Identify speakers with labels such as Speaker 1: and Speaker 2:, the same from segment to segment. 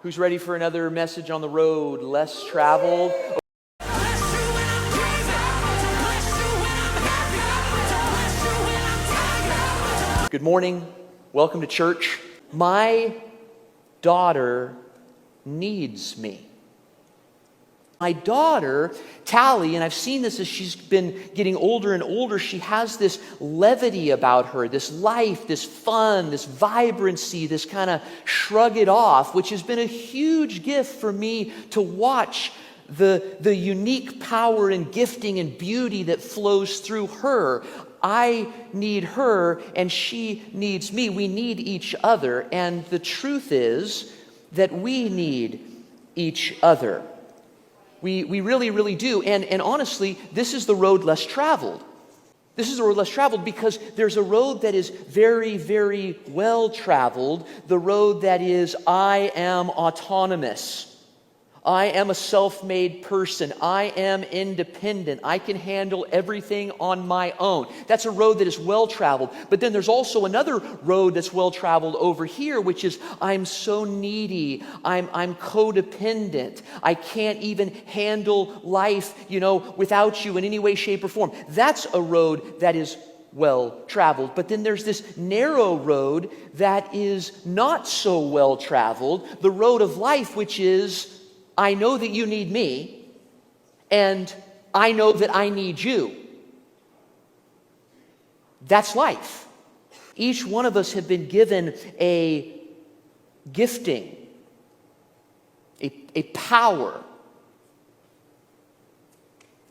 Speaker 1: Who's ready for another message on the road, less traveled? Good morning. Welcome to church. My daughter needs me. My daughter, Tally, and I've seen this as she's been getting older and older, she has this levity about her, this life, this fun, this vibrancy, this kind of shrug it off, which has been a huge gift for me to watch the unique power and gifting and beauty that flows through her. I need her and she needs me. We need each other. And the truth is that we need each other. We really, really do. And honestly, this is the road less traveled. This is the road less traveled because there's a road that is very, very well traveled. The road that is, I am autonomous. I am a self-made person. I am independent. I can handle everything on my own. That's a road that is well-traveled. But then there's also another road that's well-traveled over here, which is, I'm so needy. I'm codependent. I can't even handle life, without you in any way, shape, or form. That's a road that is well-traveled. But then there's this narrow road that is not so well-traveled, the road of life, which is, I know that you need me, and I know that I need you. That's life. Each one of us have been given a gifting, a power,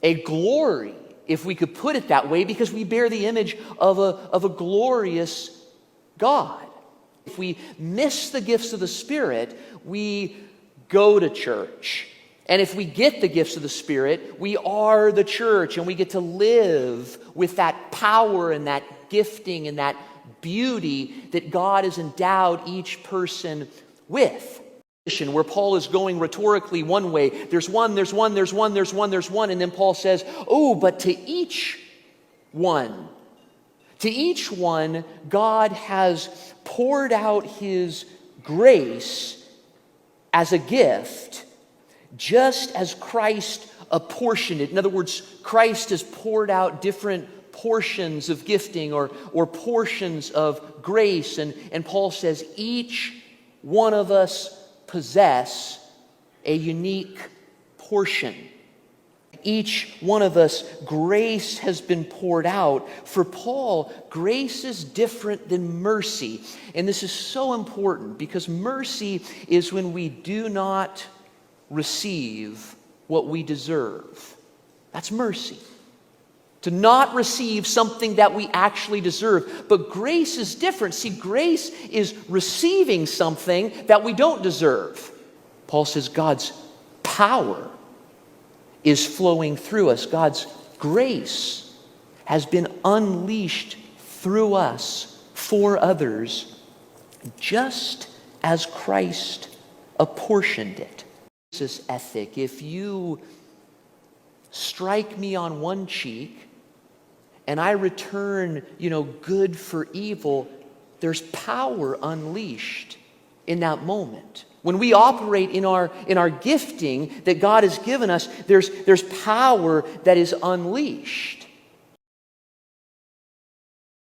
Speaker 1: a glory, if we could put it that way, because we bear the image of a glorious God. If we miss the gifts of the Spirit, we go to church. And if we get the gifts of the Spirit, we are the church, and we get to live with that power and that gifting and that beauty that God has endowed each person with. Where Paul is going rhetorically one way, there's one, and then Paul says, but to each one, God has poured out His grace as a gift, just as Christ apportioned it. In other words, Christ has poured out different portions of gifting or portions of grace. And Paul says each one of us possess a unique portion. Each one of us, grace has been poured out. For Paul, grace is different than mercy. And this is so important because mercy is when we do not receive what we deserve. That's mercy. To not receive something that we actually deserve. But grace is different. See, grace is receiving something that we don't deserve. Paul says God's power is flowing through us. God's grace has been unleashed through us for others, just as Christ apportioned it. This ethic, if you strike me on one cheek and I return, good for evil, there's power unleashed in that moment. When we operate in our gifting that God has given us, there's power that is unleashed.